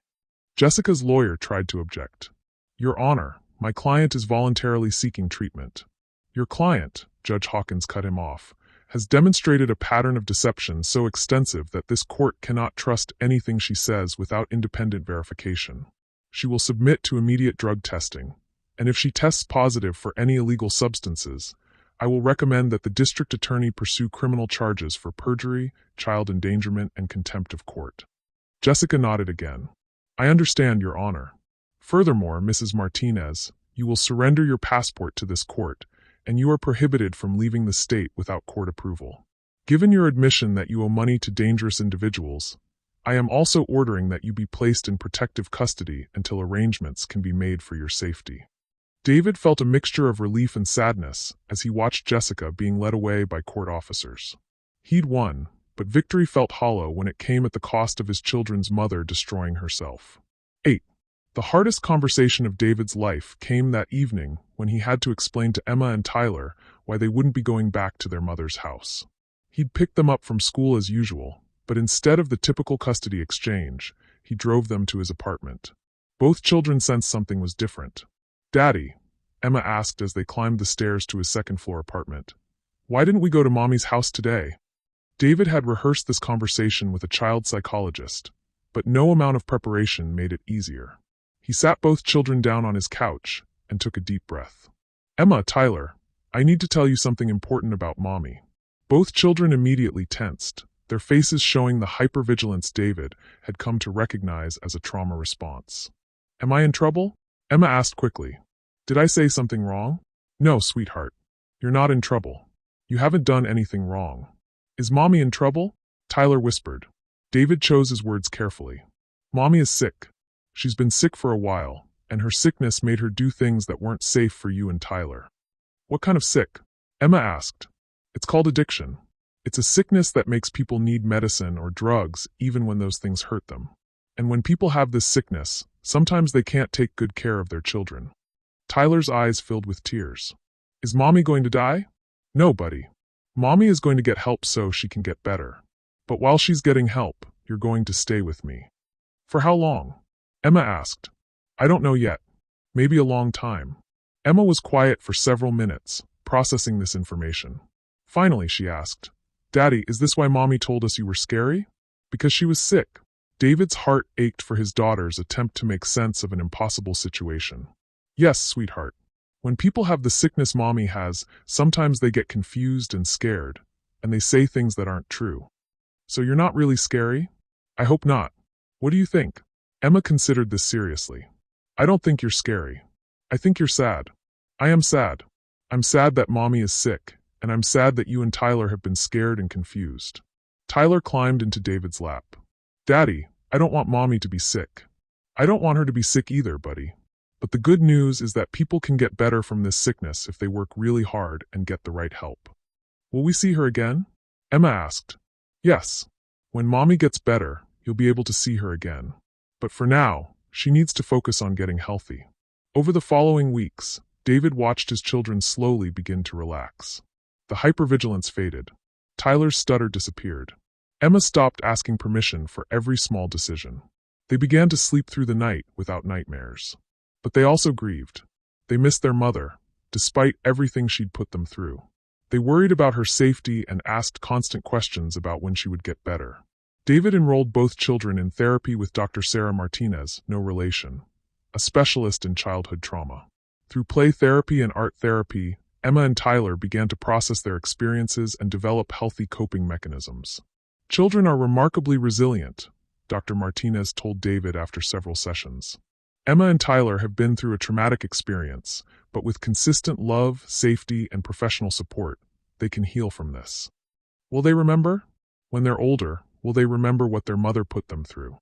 Speaker 1: Jessica's lawyer tried to object. Your Honor, my client is voluntarily seeking treatment. Your client, Judge Hawkins cut him off, has demonstrated a pattern of deception so extensive that this court cannot trust anything she says without independent verification. She will submit to immediate drug testing, and if she tests positive for any illegal substances, I will recommend that the district attorney pursue criminal charges for perjury, child endangerment, and contempt of court. Jessica nodded again. I understand, Your Honor. Furthermore, Mrs. Martinez, you will surrender your passport to this court, and you are prohibited from leaving the state without court approval. Given your admission that you owe money to dangerous individuals, I am also ordering that you be placed in protective custody until arrangements can be made for your safety. David felt a mixture of relief and sadness as he watched Jessica being led away by court officers. He'd won, but victory felt hollow when it came at the cost of his children's mother destroying herself. 8. The hardest conversation of David's life came that evening when he had to explain to Emma and Tyler why they wouldn't be going back to their mother's house. He'd picked them up from school as usual, but instead of the typical custody exchange, he drove them to his apartment. Both children sensed something was different. Daddy, Emma asked as they climbed the stairs to his second-floor apartment, why didn't we go to Mommy's house today? David had rehearsed this conversation with a child psychologist, but no amount of preparation made it easier. He sat both children down on his couch and took a deep breath. Emma, Tyler, I need to tell you something important about Mommy. Both children immediately tensed, their faces showing the hypervigilance David had come to recognize as a trauma response. Am I in trouble? Emma asked quickly. Did I say something wrong? No, sweetheart. You're not in trouble. You haven't done anything wrong. Is Mommy in trouble? Tyler whispered. David chose his words carefully. Mommy is sick. She's been sick for a while, and her sickness made her do things that weren't safe for you and Tyler. What kind of sick? Emma asked. It's called addiction. It's a sickness that makes people need medicine or drugs even when those things hurt them. And when people have this sickness, sometimes they can't take good care of their children. Tyler's eyes filled with tears. Is Mommy going to die? No, buddy. Mommy is going to get help so she can get better. But while she's getting help, you're going to stay with me. For how long? Emma asked. I don't know yet. Maybe a long time. Emma was quiet for several minutes, processing this information. Finally, she asked, Daddy, is this why Mommy told us you were scary? Because she was sick. David's heart ached for his daughter's attempt to make sense of an impossible situation. Yes, sweetheart. When people have the sickness Mommy has, sometimes they get confused and scared, and they say things that aren't true. So you're not really scary? I hope not. What do you think? Emma considered this seriously. I don't think you're scary. I think you're sad. I am sad. I'm sad that Mommy is sick, and I'm sad that you and Tyler have been scared and confused. Tyler climbed into David's lap. Daddy, I don't want Mommy to be sick. I don't want her to be sick either, buddy. But the good news is that people can get better from this sickness if they work really hard and get the right help. Will we see her again? Emma asked. Yes. When Mommy gets better, you'll be able to see her again. But for now, she needs to focus on getting healthy. Over the following weeks, David watched his children slowly begin to relax. The hypervigilance faded. Tyler's stutter disappeared. Emma stopped asking permission for every small decision. They began to sleep through the night without nightmares. But they also grieved. They missed their mother, despite everything she'd put them through. They worried about her safety and asked constant questions about when she would get better. David enrolled both children in therapy with Dr. Sarah Martinez, no relation, a specialist in childhood trauma. Through play therapy and art therapy, Emma and Tyler began to process their experiences and develop healthy coping mechanisms. Children are remarkably resilient, Dr. Martinez told David after several sessions. Emma and Tyler have been through a traumatic experience, but with consistent love, safety, and professional support, they can heal from this. Will they remember? When they're older, will they remember what their mother put them through?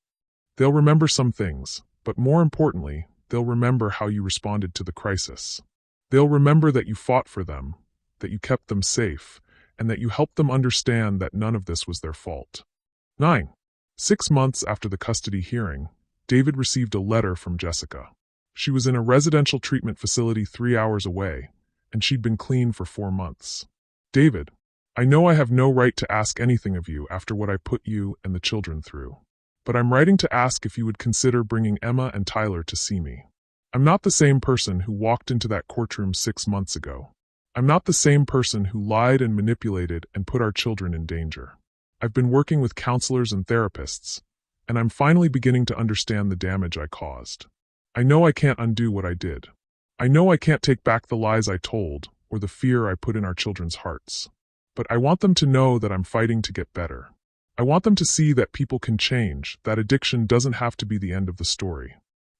Speaker 1: They'll remember some things, but more importantly, they'll remember how you responded to the crisis. They'll remember that you fought for them, that you kept them safe, and that you helped them understand that none of this was their fault. 9. 6 months after the custody hearing, David received a letter from Jessica. She was in a residential treatment facility 3 hours away, and she'd been clean for 4 months. David, I know I have no right to ask anything of you after what I put you and the children through. But I'm writing to ask if you would consider bringing Emma and Tyler to see me. I'm not the same person who walked into that courtroom 6 months ago. I'm not the same person who lied and manipulated and put our children in danger. I've been working with counselors and therapists, and I'm finally beginning to understand the damage I caused. I know I can't undo what I did. I know I can't take back the lies I told or the fear I put in our children's hearts. But I want them to know that I'm fighting to get better. I want them to see that people can change, that addiction doesn't have to be the end of the story.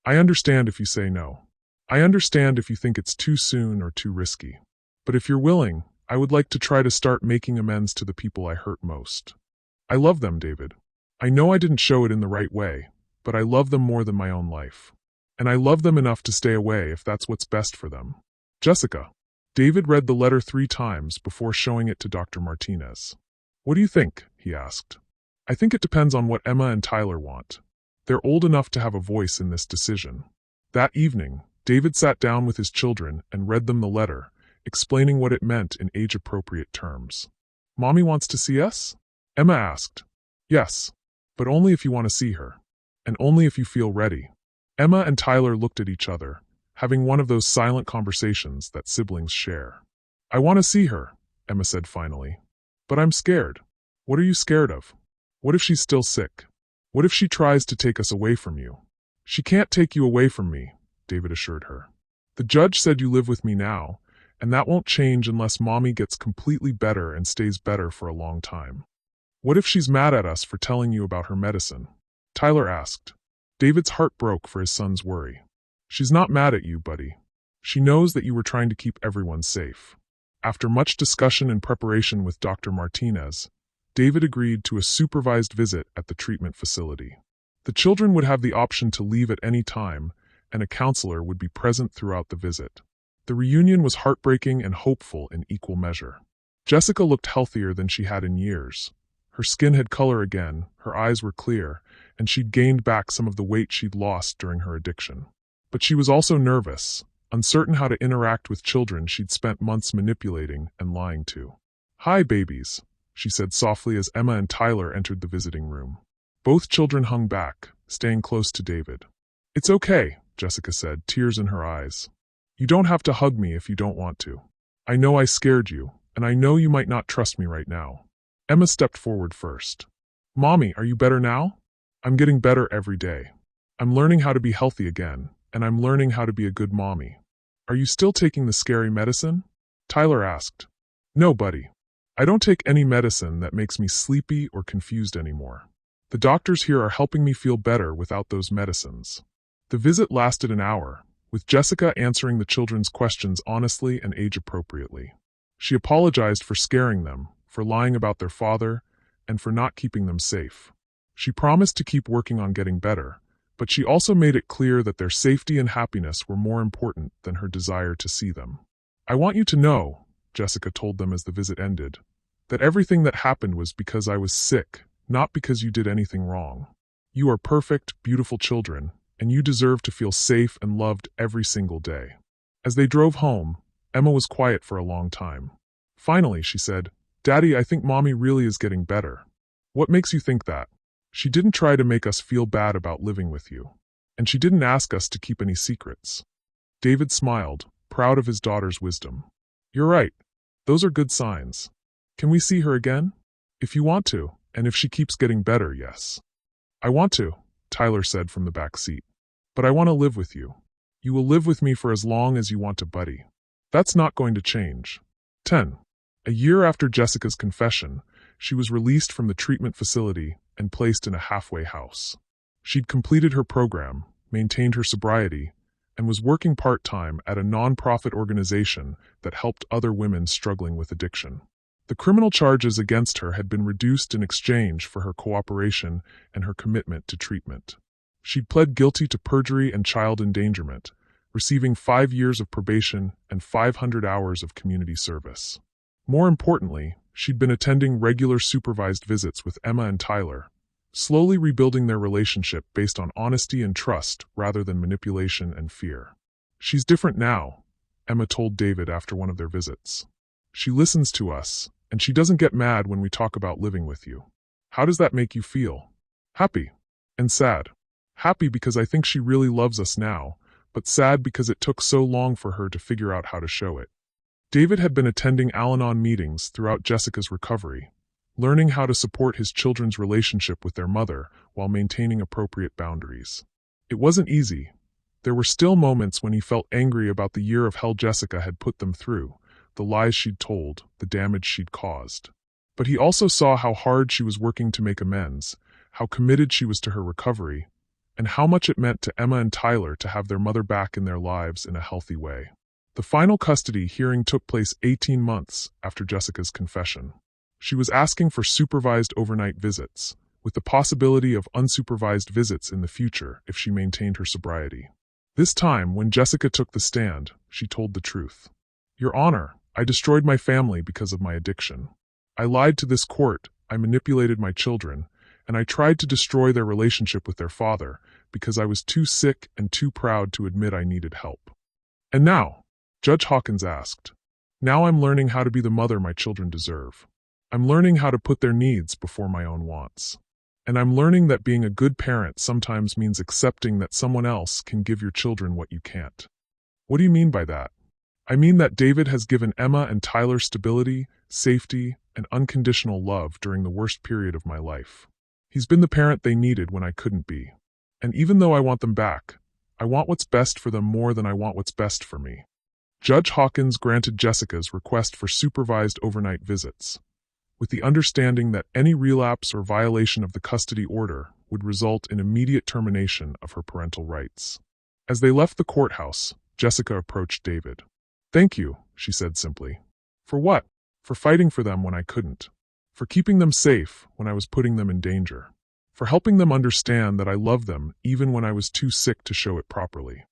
Speaker 1: I understand if you say no. I understand if you think it's too soon or too risky. But if you're willing, I would like to try to start making amends to the people I hurt most. I love them, David. I know I didn't show it in the right way, but I love them more than my own life. And I love them enough to stay away if that's what's best for them. Jessica. David read the letter 3 times before showing it to Dr. Martinez. What do you think? He asked. I think it depends on what Emma and Tyler want. They're old enough to have a voice in this decision. That evening, David sat down with his children and read them the letter, explaining what it meant in age-appropriate terms. Mommy wants to see us? Emma asked. Yes, but only if you want to see her. And only if you feel ready. Emma and Tyler looked at each other, having one of those silent conversations that siblings share. I want to see her, Emma said finally. But I'm scared. What are you scared of? What if she's still sick? What if she tries to take us away from you? She can't take you away from me, David assured her. The judge said you live with me now, and that won't change unless Mommy gets completely better and stays better for a long time. What if she's mad at us for telling you about her medicine? Tyler asked. David's heart broke for his son's worry. She's not mad at you, buddy. She knows that you were trying to keep everyone safe. After much discussion and preparation with Dr. Martinez, David agreed to a supervised visit at the treatment facility. The children would have the option to leave at any time, and a counselor would be present throughout the visit. The reunion was heartbreaking and hopeful in equal measure. Jessica looked healthier than she had in years. Her skin had color again, her eyes were clear, and she'd gained back some of the weight she'd lost during her addiction. But she was also nervous, uncertain how to interact with children she'd spent months manipulating and lying to. Hi, babies, she said softly as Emma and Tyler entered the visiting room. Both children hung back, staying close to David. It's okay, Jessica said, tears in her eyes. You don't have to hug me if you don't want to. I know I scared you, and I know you might not trust me right now. Emma stepped forward first. Mommy, are you better now? I'm getting better every day. I'm learning how to be healthy again, and I'm learning how to be a good mommy. Are you still taking the scary medicine? Tyler asked. No, buddy. I don't take any medicine that makes me sleepy or confused anymore. The doctors here are helping me feel better without those medicines. The visit lasted an hour, with Jessica answering the children's questions honestly and age-appropriately. She apologized for scaring them, for lying about their father, and for not keeping them safe. She promised to keep working on getting better, but she also made it clear that their safety and happiness were more important than her desire to see them. I want you to know, Jessica told them as the visit ended, that everything that happened was because I was sick, not because you did anything wrong. You are perfect, beautiful children, and you deserve to feel safe and loved every single day. As they drove home, Emma was quiet for a long time. Finally, she said, Daddy, I think Mommy really is getting better. What makes you think that? She didn't try to make us feel bad about living with you. And she didn't ask us to keep any secrets. David smiled, proud of his daughter's wisdom. You're right. Those are good signs. Can we see her again? If you want to, and if she keeps getting better, yes. I want to, Tyler said from the back seat. But I want to live with you. You will live with me for as long as you want to, buddy. That's not going to change. 10. A year after Jessica's confession, she was released from the treatment facility and placed in a halfway house. She'd completed her program, maintained her sobriety, and was working part-time at a non-profit organization that helped other women struggling with addiction. The criminal charges against her had been reduced in exchange for her cooperation and her commitment to treatment. She'd pled guilty to perjury and child endangerment, receiving 5 years of probation and 500 hours of community service. More importantly, she'd been attending regular supervised visits with Emma and Tyler, slowly rebuilding their relationship based on honesty and trust rather than manipulation and fear. She's different now, Emma told David after one of their visits. She listens to us, and she doesn't get mad when we talk about living with you. How does that make you feel? Happy. And sad. Happy because I think she really loves us now, but sad because it took so long for her to figure out how to show it. David had been attending Al-Anon meetings throughout Jessica's recovery, learning how to support his children's relationship with their mother while maintaining appropriate boundaries. It wasn't easy. There were still moments when he felt angry about the year of hell Jessica had put them through, the lies she'd told, the damage she'd caused. But he also saw how hard she was working to make amends, how committed she was to her recovery, and how much it meant to Emma and Tyler to have their mother back in their lives in a healthy way. The final custody hearing took place 18 months after Jessica's confession. She was asking for supervised overnight visits, with the possibility of unsupervised visits in the future if she maintained her sobriety. This time, when Jessica took the stand, she told the truth. "Your Honor, I destroyed my family because of my addiction. I lied to this court, I manipulated my children, and I tried to destroy their relationship with their father because I was too sick and too proud to admit I needed help. And now," Judge Hawkins asked, "now I'm learning how to be the mother my children deserve. I'm learning how to put their needs before my own wants. And I'm learning that being a good parent sometimes means accepting that someone else can give your children what you can't." "What do you mean by that?" "I mean that David has given Emma and Tyler stability, safety, and unconditional love during the worst period of my life. He's been the parent they needed when I couldn't be. And even though I want them back, I want what's best for them more than I want what's best for me." Judge Hawkins granted Jessica's request for supervised overnight visits, with the understanding that any relapse or violation of the custody order would result in immediate termination of her parental rights. As they left the courthouse, Jessica approached David. "Thank you," she said simply. "For what?" "For fighting for them when I couldn't. For keeping them safe when I was putting them in danger. For helping them understand that I loved them even when I was too sick to show it properly."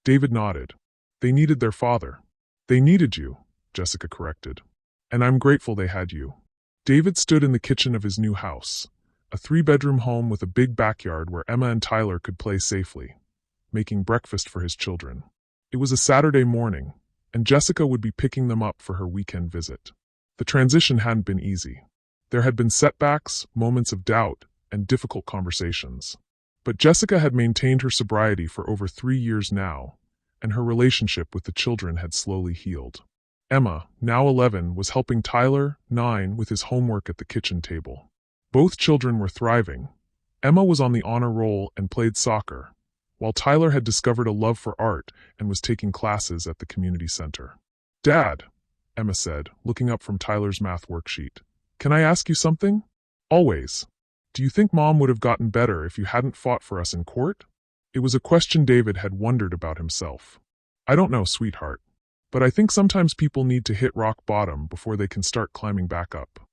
Speaker 1: David nodded. "They needed their father." "They needed you," Jessica corrected. "And I'm grateful they had you." David stood in the kitchen of his new house, a 3-bedroom home with a big backyard where Emma and Tyler could play safely, making breakfast for his children. It was a Saturday morning, and Jessica would be picking them up for her weekend visit. The transition hadn't been easy. There had been setbacks, moments of doubt, and difficult conversations. But Jessica had maintained her sobriety for over 3 years now, and her relationship with the children had slowly healed. Emma, now 11, was helping Tyler, 9, with his homework at the kitchen table. Both children were thriving. Emma was on the honor roll and played soccer, while Tyler had discovered a love for art and was taking classes at the community center. "Dad," Emma said, looking up from Tyler's math worksheet, "can I ask you something?" "Always." "Do you think Mom would have gotten better if you hadn't fought for us in court?" It was a question David had wondered about himself. "I don't know, sweetheart. But I think sometimes people need to hit rock bottom before they can start climbing back up."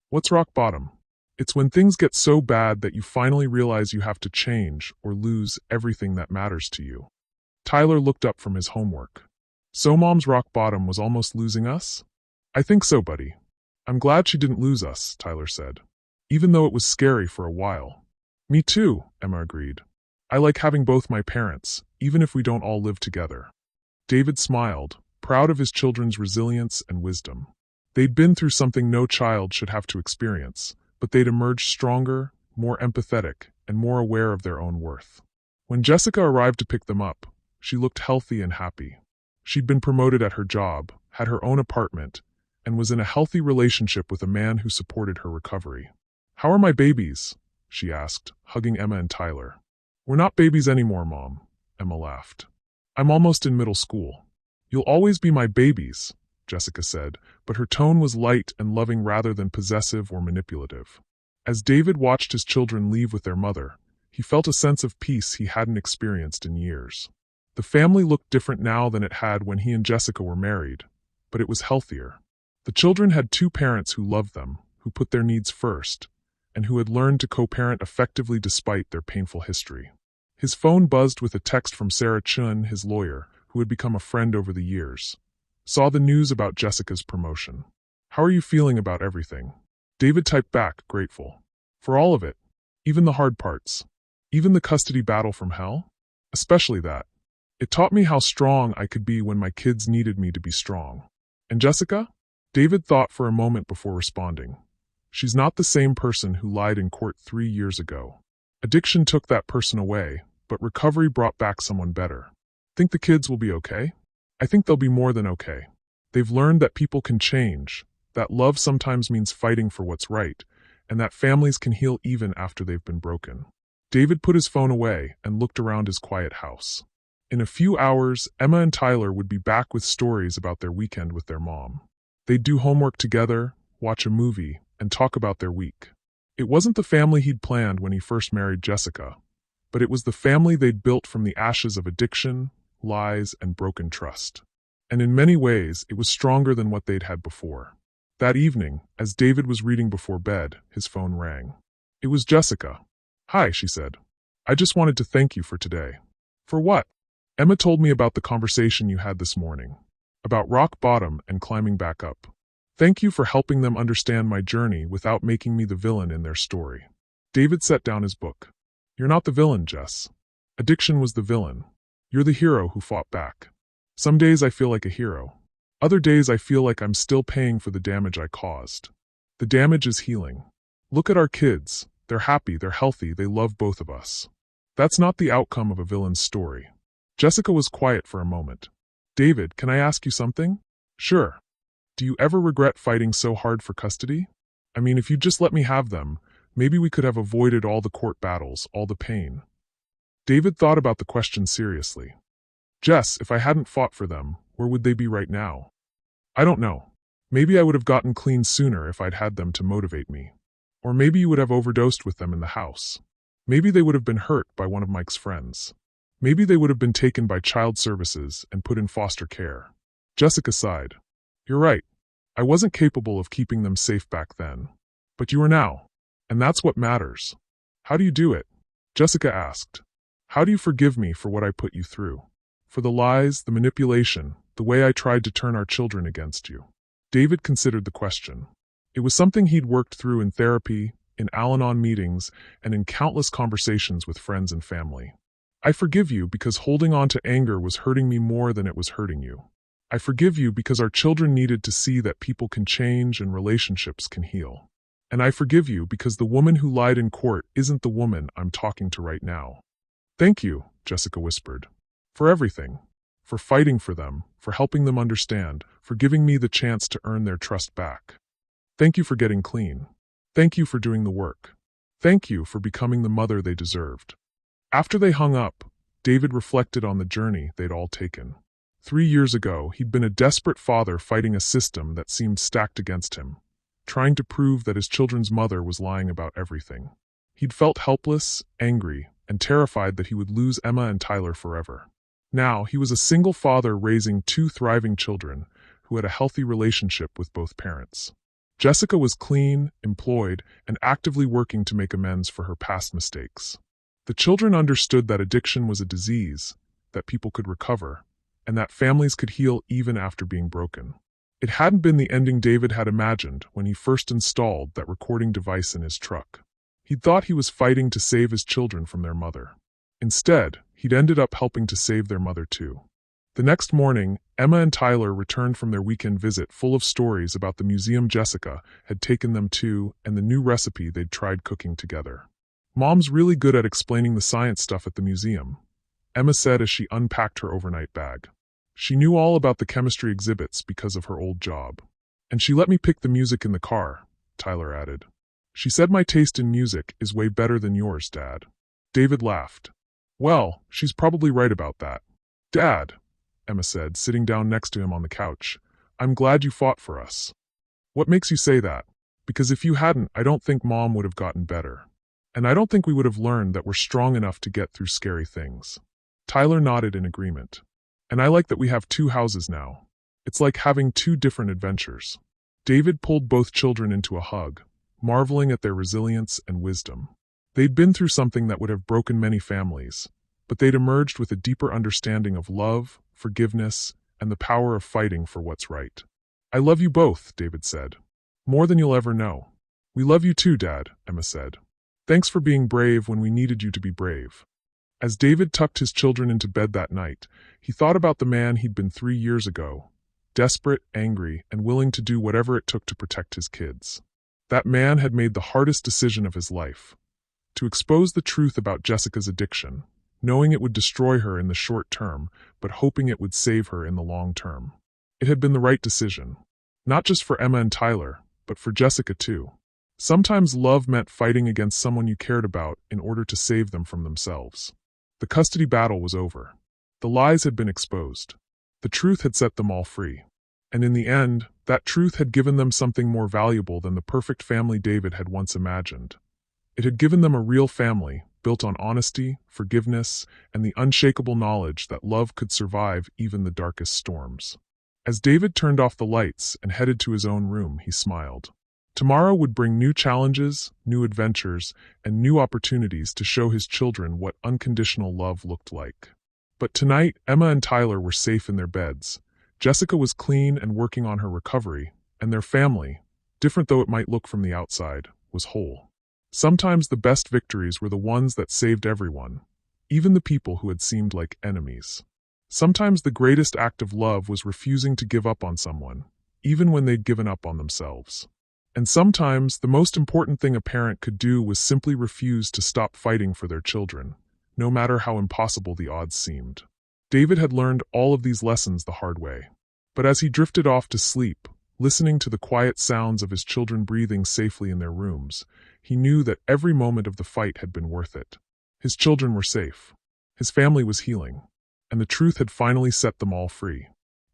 Speaker 1: "What's rock bottom?" "It's when things get so bad that you finally realize you have to change or lose everything that matters to you." Tyler looked up from his homework. "So Mom's rock bottom was almost losing us?" "I think so, buddy." "I'm glad she didn't lose us," Tyler said, "even though it was scary for a while." "Me too," Emma agreed. "I like having both my parents, even if we don't all live together." David smiled, proud of his children's resilience and wisdom. They'd been through something no child should have to experience, but they'd emerged stronger, more empathetic, and more aware of their own worth. When Jessica arrived to pick them up, she looked healthy and happy. She'd been promoted at her job, had her own apartment, and was in a healthy relationship with a man who supported her recovery. "How are my babies?" she asked, hugging Emma and Tyler. "We're not babies anymore, Mom," Emma laughed. "I'm almost in middle school." "You'll always be my babies," Jessica said, but her tone was light and loving rather than possessive or manipulative. As David watched his children leave with their mother, he felt a sense of peace he hadn't experienced in years. The family looked different now than it had when he and Jessica were married, but it was healthier. The children had 2 parents who loved them, who put their needs first, and who had learned to co-parent effectively despite their painful history. His phone buzzed with a text from Sarah Chun, his lawyer, who had become a friend over the years. Saw the news about Jessica's promotion. "How are you feeling about everything?" David typed back, grateful. "For all of it. Even the hard parts. Even the custody battle from hell? Especially that." It taught me how strong I could be when my kids needed me to be strong. And Jessica? David thought for a moment before responding. She's not the same person who lied in court 3 years ago. Addiction took that person away, but recovery brought back someone better. Think the kids will be okay? I think they'll be more than okay. They've learned that people can change, that love sometimes means fighting for what's right, and that families can heal even after they've been broken. David put his phone away and looked around his quiet house. In a few hours, Emma and Tyler would be back with stories about their weekend with their mom. They'd do homework together, watch a movie, and talk about their week. It wasn't the family he'd planned when he first married Jessica, but it was the family they'd built from the ashes of addiction, lies, and broken trust. And in many ways, it was stronger than what they'd had before. That evening, as David was reading before bed, his phone rang. It was Jessica. "Hi," she said. "I just wanted to thank you for today." "For what?" "Emma told me about the conversation you had this morning. About rock bottom and climbing back up. Thank you for helping them understand my journey without making me the villain in their story." David set down his book. "You're not the villain, Jess. Addiction was the villain. You're the hero who fought back. Some days I feel like a hero. Other days I feel like I'm still paying for the damage I caused. The damage is healing. Look at our kids. They're happy, they're healthy, they love both of us. That's not the outcome of a villain's story." Jessica was quiet for a moment. "David, can I ask you something?" "Sure. Do you ever regret fighting so hard for custody? I mean, if you'd just let me have them, maybe we could have avoided all the court battles, all the pain." David thought about the question seriously. "Jess, if I hadn't fought for them, where would they be right now?" "I don't know. Maybe I would have gotten clean sooner if I'd had them to motivate me. Or maybe you would have overdosed with them in the house. Maybe they would have been hurt by one of Mike's friends. Maybe they would have been taken by child services and put in foster care." Jessica sighed. "You're right. I wasn't capable of keeping them safe back then. But you are now. And that's what matters." "How do you do it?" Jessica asked. "How do you forgive me for what I put you through? For the lies, the manipulation, the way I tried to turn our children against you?" David considered the question. It was something he'd worked through in therapy, in Al-Anon meetings, and in countless conversations with friends and family. "I forgive you because holding on to anger was hurting me more than it was hurting you. I forgive you because our children needed to see that people can change and relationships can heal. And I forgive you because the woman who lied in court isn't the woman I'm talking to right now." "Thank you," Jessica whispered. "For everything. For fighting for them, for helping them understand, for giving me the chance to earn their trust back. Thank you for getting clean. Thank you for doing the work. Thank you for becoming the mother they deserved." After they hung up, David reflected on the journey they'd all taken. 3 years ago, he'd been a desperate father fighting a system that seemed stacked against him, trying to prove that his children's mother was lying about everything. He'd felt helpless, angry, and terrified that he would lose Emma and Tyler forever. Now, he was a single father raising 2 thriving children who had a healthy relationship with both parents. Jessica was clean, employed, and actively working to make amends for her past mistakes. The children understood that addiction was a disease, that people could recover, and that families could heal even after being broken. It hadn't been the ending David had imagined when he first installed that recording device in his truck. He'd thought he was fighting to save his children from their mother. Instead, he'd ended up helping to save their mother too. The next morning, Emma and Tyler returned from their weekend visit full of stories about the museum Jessica had taken them to and the new recipe they'd tried cooking together. "Mom's really good at explaining the science stuff at the museum," Emma said as she unpacked her overnight bag. "She knew all about the chemistry exhibits because of her old job. And she let me pick the music in the car," Tyler added. "She said my taste in music is way better than yours, Dad." David laughed. "Well, she's probably right about that." "Dad," Emma said, sitting down next to him on the couch, "I'm glad you fought for us." "What makes you say that?" "Because if you hadn't, I don't think Mom would have gotten better. And I don't think we would have learned that we're strong enough to get through scary things." Tyler nodded in agreement. "And I like that we have 2 houses now. It's like having 2 different adventures." David pulled both children into a hug, marveling at their resilience and wisdom. They'd been through something that would have broken many families, but they'd emerged with a deeper understanding of love, forgiveness, and the power of fighting for what's right. "I love you both," David said. "More than you'll ever know." "We love you too, Dad," Emma said. "Thanks for being brave when we needed you to be brave." As David tucked his children into bed that night, he thought about the man he'd been 3 years ago, desperate, angry, and willing to do whatever it took to protect his kids. That man had made the hardest decision of his life: to expose the truth about Jessica's addiction, knowing it would destroy her in the short term, but hoping it would save her in the long term. It had been the right decision, not just for Emma and Tyler, but for Jessica too. Sometimes love meant fighting against someone you cared about in order to save them from themselves. The custody battle was over. The lies had been exposed. The truth had set them all free. And in the end, that truth had given them something more valuable than the perfect family David had once imagined. It had given them a real family, built on honesty, forgiveness, and the unshakable knowledge that love could survive even the darkest storms. As David turned off the lights and headed to his own room, he smiled. Tomorrow would bring new challenges, new adventures, and new opportunities to show his children what unconditional love looked like. But tonight, Emma and Tyler were safe in their beds. Jessica was clean and working on her recovery, and their family, different though it might look from the outside, was whole. Sometimes the best victories were the ones that saved everyone, even the people who had seemed like enemies. Sometimes the greatest act of love was refusing to give up on someone, even when they'd given up on themselves. And sometimes the most important thing a parent could do was simply refuse to stop fighting for their children, no matter how impossible the odds seemed. David had learned all of these lessons the hard way. But as he drifted off to sleep, listening to the quiet sounds of his children breathing safely in their rooms, he knew that every moment of the fight had been worth it. His children were safe. His family was healing. And the truth had finally set them all free.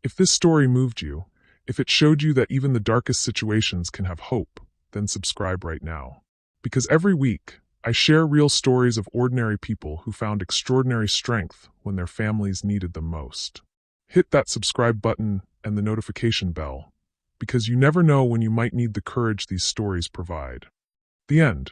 Speaker 1: If this story moved you, if it showed you that even the darkest situations can have hope, then subscribe right now. Because every week, I share real stories of ordinary people who found extraordinary strength when their families needed them most. Hit that subscribe button and the notification bell, because you never know when you might need the courage these stories provide. The end.